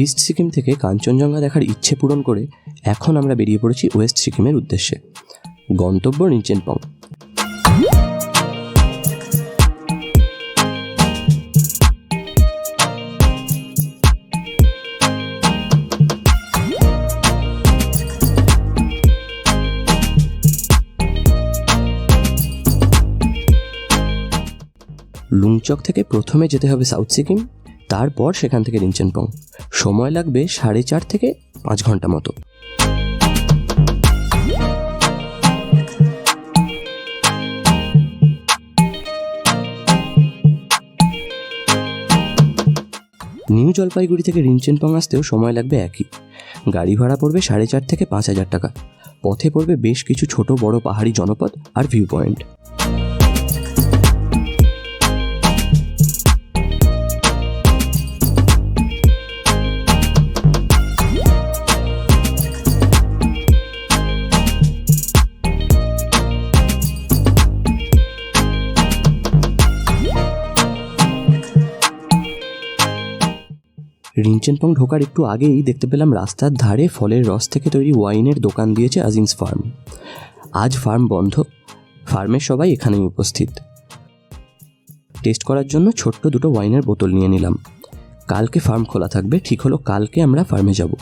East Sikkim থেকে কাঞ্চনজঙ্ঘা দেখার ইচ্ছে পূরণ করে এখন আমরা বেরিয়ে পড়েছি ওয়েস্ট সিকিমের উদ্দেশ্যে। গন্তব্য রিঞ্চেনপং। লুংচক থেকে প্রথমে যেতে হবে সাউথ সিকিম, তারপর সেখান থেকে রিঞ্চেনপং। সময় লাগবে 4.5 থেকে 5 ঘন্টা মতো। নিউ জলপাইগুড়ি থেকে রিঞ্চেনপং আসতেও সময় লাগবে একই। গাড়ি ভাড়া পড়বে 4.5 থেকে 5,000 টাকা। পথে পড়বে বেশ কিছু ছোট বড় পাহাড়ি জনপদ আর ভিউ পয়েন্ট। রিঞ্চেনপং ঢোকার একটু আগেই দেখতে পেলাম রাস্তার ধারে ফলের রস থেকে তৈরি ওয়াইনের দোকান দিয়েছে আজিমস ফার্ম। আজ ফার্ম বন্ধ, ফার্মের সবাই এখানেই উপস্থিত। টেস্ট করার জন্য ছোট্ট দুটো ওয়াইনের বোতল নিয়ে নিলাম। কালকে ফার্ম খোলা থাকবে, ঠিক হলো কালকে আমরা ফার্মে যাব।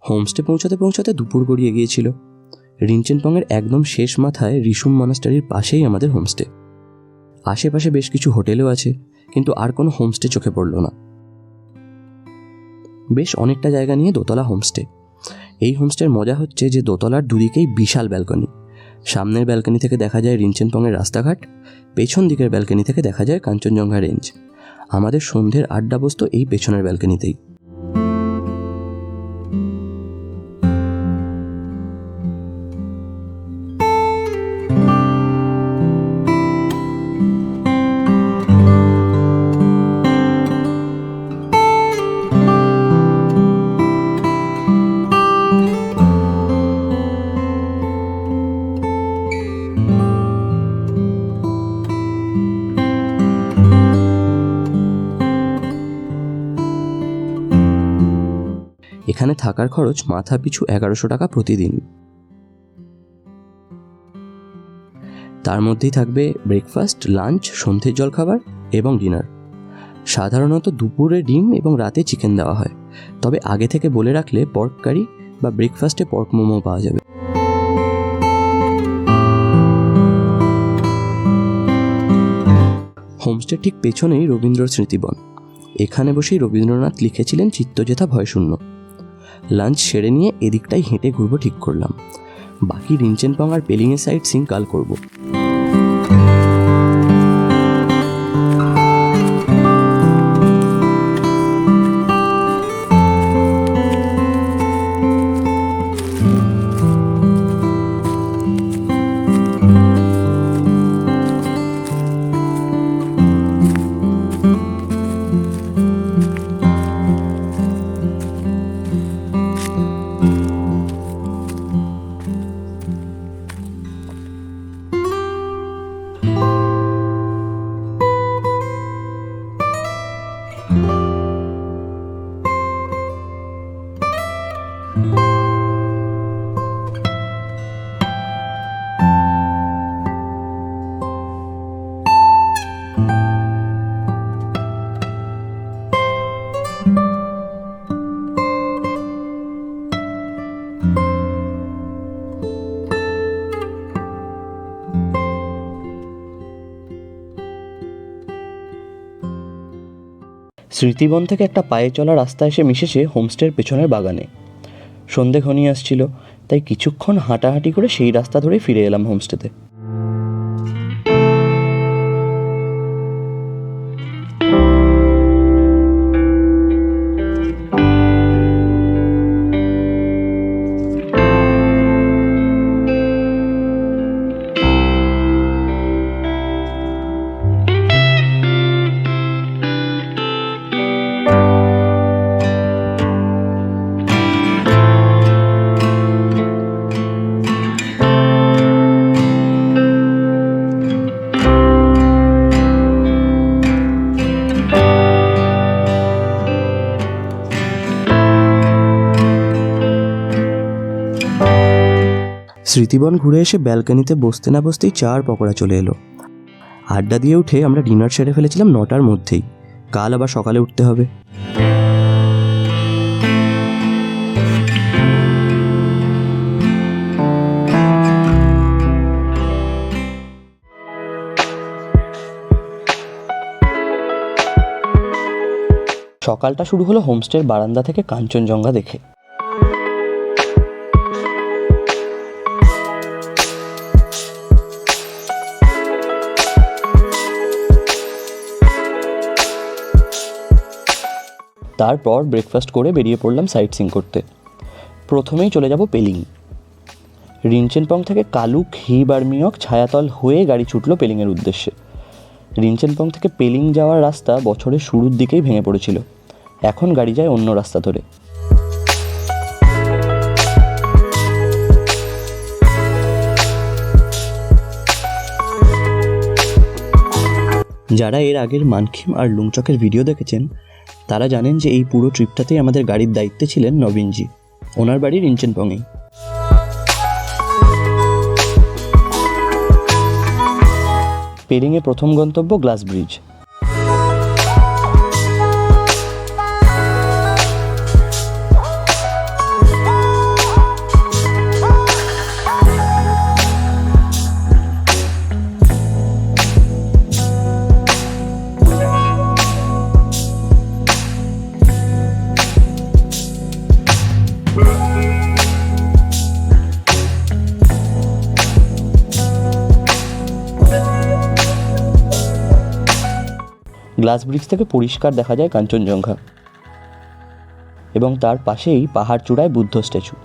হোমস্টে পৌঁছাতে পৌঁছাতে দুপুর গড়িয়ে গিয়েছিল। রিঞ্চেনপংয়ের একদম শেষ মাথায় রিসুম মনাস্টারির পাশেই আমাদের হোমস্টে। আশেপাশে বেশ কিছু হোটেলও আছে, কিন্তু আর কোনো হোমস্টে চোখে পড়ল না। বেশ অনেকটা জায়গা নিয়ে দোতলা হোমস্টে। এই হোমস্টের মজা হচ্ছে যে দোতলার দুদিকেই বিশাল ব্যালকনি। সামনের ব্যালকনি থেকে দেখা যায় রিঞ্চেনপংয়ের রাস্তাঘাট, পেছন দিকের ব্যালকনি থেকে দেখা যায় কাঞ্চনজঙ্ঘা রেঞ্জ। আমাদের সন্ধ্যের আড্ডা বসতো এই পেছনের ব্যালকনিতেই। এখানে থাকার খরচ মাথা পিছু 1100 টাকা প্রতিদিন। তার মধ্যেই থাকবে ব্রেকফাস্ট, লাঞ্চ, সন্ধ্যের জলখাবার এবং ডিনার। সাধারণত দুপুরে ডিম এবং রাতে চিকেন দেওয়া হয়, তবে আগে থেকে বলে রাখলে পর্ক কারি বা ব্রেকফাস্টে পর্ক মোমো পাওয়া যাবে। হোমস্টের ঠিক পেছনেই রবীন্দ্র স্মৃতিবন। এখানে বসেই রবীন্দ্রনাথ লিখেছিলেন চিত্তজেথা ভয়শূন্য। লাঞ্চ সেরে নিয়ে এদিকটাই হেঁটে ঘুরবো ঠিক করলাম। বাকি রিঞ্চেনপং আর পেলিংয়ের সাইট সিং কাল করব। স্মৃতিবন থেকে একটা পায়ে চলা রাস্তা এসে মিশেছে হোমস্টের পেছনের বাগানে। সন্ধে ঘনিয়ে আসছিল, তাই কিছুক্ষণ হাঁটাহাঁটি করে সেই রাস্তা ধরে ফিরে এলাম হোমস্টেতে। স্মৃতিবন ঘুরে এসে ব্যালকনিতে বসতে না বসতেই চা আর পকোড়া চলে এলো। আড্ডা দিয়ে উঠে আমরা ডিনার সেরে ফেলেছিলাম 9টার মধ্যেই। কাল আবার সকালে উঠতে হবে। সকালটা শুরু হলো হোমস্টের বারান্দা থেকে কাঞ্চনজঙ্ঘা দেখে। তারপর ব্রেকফাস্ট করে বেরিয়ে পড়লাম সাইট সিং করতে। প্রথমেই চলে যাব পেলিং। রিনচেনপং থেকে কালুক, হিবারমিয়ক, ছায়াতল হয়ে গাড়ি ছুটলো পেলিংয়ের উদ্দেশ্যে। রিনচেনপং থেকে পেলিং যাওয়ার রাস্তা বছরের শুরুর দিকেই ভেঙে পড়েছিল। এখন গাড়ি যায় অন্য রাস্তা ধরে। যারা এর আগের মানখিম আর লুংচকের ভিডিও দেখেছেন তারা জানেন যে এই পুরো ট্রিপটাতেই আমাদের গাড়ির দায়িত্বে ছিলেন নবীনজি। ওনার বাড়ি রিনচেনপংয়েই। পেলিংয়ে প্রথম গন্তব্য গ্লাস ব্রিজ। গ্লাস ব্রিজ থেকে পরিষ্কার দেখা যায় কাঞ্চনজঙ্ঘা এবং তার পাশেই পাহাড় চূড়ায় বুদ্ধ স্ট্যাচু।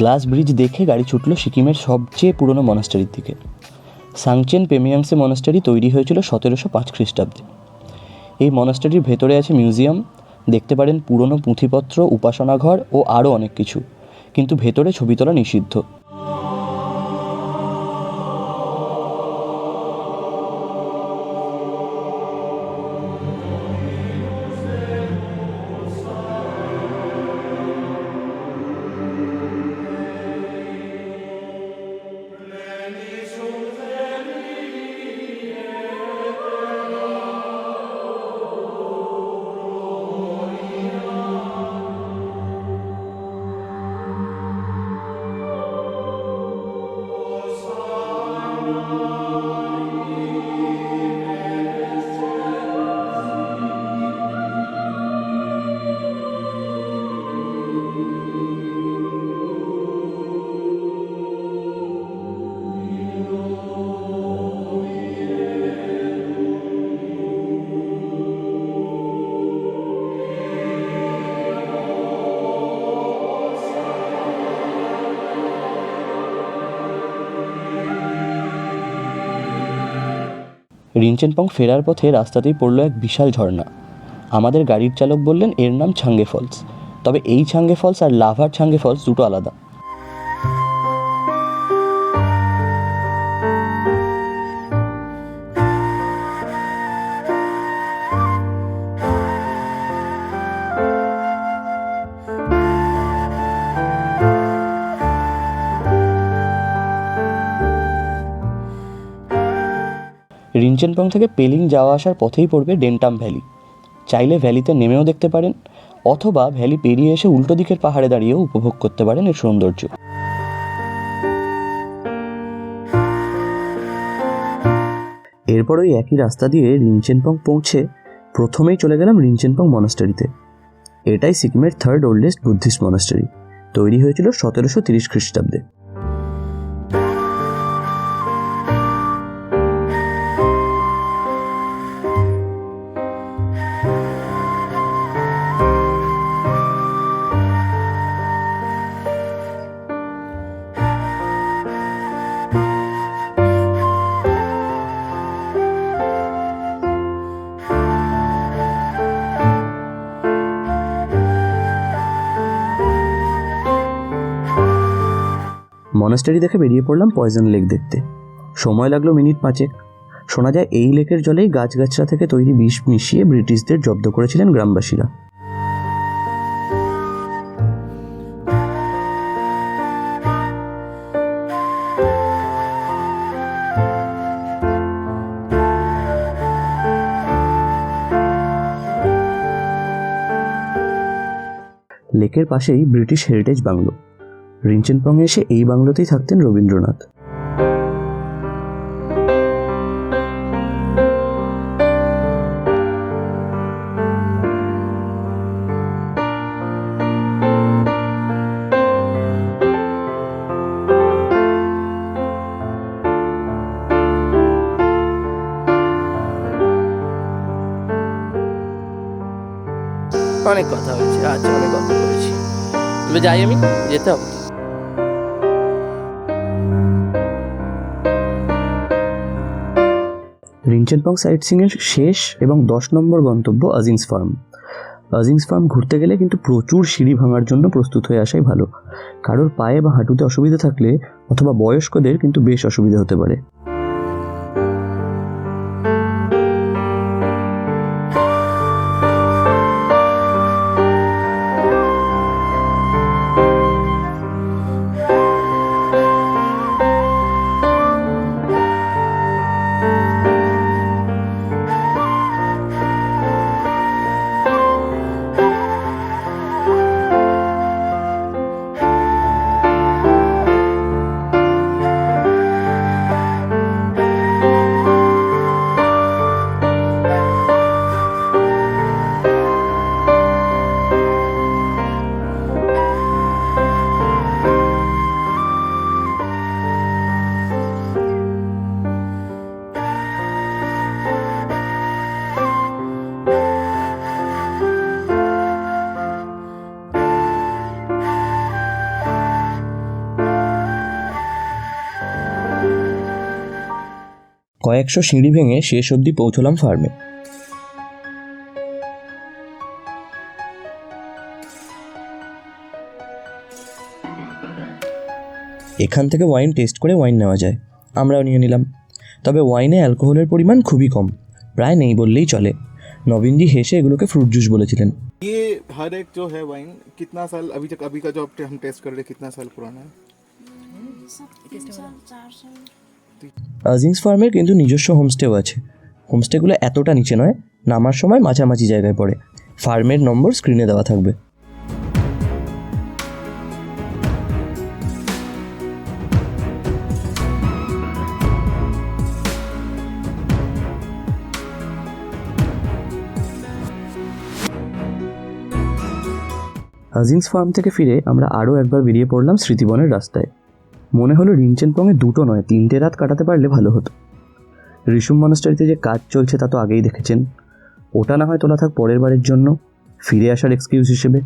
গ্লাস ব্রিজ দেখে গাড়ি ছুটল সিকিমের সবচেয়ে পুরনো মনাস্টারির দিকে। সাংচেন পেমিয়াংসে মনাস্টারি তৈরি হয়েছিল 1705 খ্রিস্টাব্দে। এই মনাস্টারির ভেতরে আছে মিউজিয়াম, দেখতে পারেন পুরনো পুঁথিপত্র, উপাসনাঘর ও আরও অনেক কিছু, কিন্তু ভেতরে ছবি তোলা নিষিদ্ধ। রিনচেনপং ফেরার পথে রাস্তাতেই পড়লো এক বিশাল ঝর্ণা। আমাদের গাড়ির চালক বললেন এর নাম ছাঙ্গে ফলস, তবে এই ছাঙ্গে ফলস আর লাভার ছাঙ্গে ফলস দুটো আলাদা। রিনচেনপং থেকে পেলিং যাওয়া আসার পথেই পড়বে ডেন্টাম ভ্যালি। চাইলে ভ্যালিতে নেমেও দেখতে পারেন, অথবা ভ্যালি পেরিয়ে এসে উল্টো দিকের পাহাড়ে দাঁড়িয়েও উপভোগ করতে পারেন এর সৌন্দর্য। এরপর ওই একই রাস্তা দিয়ে রিনচেনপং পৌঁছে প্রথমেই চলে গেলাম রিনচেনপং মনাস্টারিতে। এটাই সিকিমের 3rd ওল্ডেস্ট বুদ্ধিস্ট মনাস্টারি। তৈরি হয়েছিল 1730 খ্রিস্টাব্দে। মনাস্টারি দেখে বেরিয়ে পড়লাম পয়জন লেক দেখতে। সময় লাগলো মিনিট 5। শোনা যায় এই লেকের জলেই গাছগাছরা থেকে তৈরি বিষ মিশিয়ে ব্রিটিশদের জব্দ করেছিলেন গ্রামবাসীরা। লেকের পাশেই ব্রিটিশ হেরিটেজ বাংলো। রিনচেনপংয়ে এসে এই বাংলোতেই থাকতেন রবীন্দ্রনাথ। অনেক কথা হয়েছে, আজ অনেক গল্প করেছি, তবে যাই, আমি যেতে হবে। রিনচেনপং সাইট সিং এর শেষ এবং 10 নম্বর গন্তব্য আজিংস ফার্ম। আজিংস ফার্ম ঘুরতে গেলে কিন্তু প্রচুর সিঁড়ি ভাঙার জন্য প্রস্তুত হয়ে আসাই ভালো। কারোর পায়ে বা হাঁটুতে অসুবিধা থাকলে অথবা বয়স্কদের কিন্তু বেশ অসুবিধা হতে পারে। কয়েকশো সিঁড়ি ভেঙে শেষ অবধি পৌঁছলাম ফার্মে। এখান থেকে ওয়াইন টেস্ট করে ওয়াইন নেওয়া যায়, আমরাও নিয়ে নিলাম। তবে ওয়াইনে অ্যালকোহলের পরিমাণ খুবই কম, প্রায় নেই বললেই চলে। নবীনজি হেসে এগুলোকে ফ্রুট জুস বলেছিলেন। ये हर एक जो है वाइन कितना साल अभी तक, अभी का जो हम टेस्ट कर रहे हैं कितना साल पुराना है? আজিংস ফার্মের কিন্তু নিজস্ব হোমস্টেও আছে। হোমস্টেগুলো এতটা নিচে নয়, নামার সময় মাঝামাঝি জায়গায় পড়ে। ফার্মের নম্বর স্ক্রিনে দেওয়া থাকবে। আজিংস ফার্ম থেকে ফিরে আমরা আরও একবার বেরিয়ে পড়লাম স্মৃতিবনের রাস্তায়। মনে হলো রিনচেনপংয়ে 2 নয় 3টে রাত কাটাতে পারলে ভালো হতো। রিসুম মনাস্টারিতে যে কাজ চলছে তা তো আগেই দেখেছেন, ওটা না হয় তোলা থাক পরের বারের জন্য, ফিরে আসার এক্সকিউজ হিসেবে।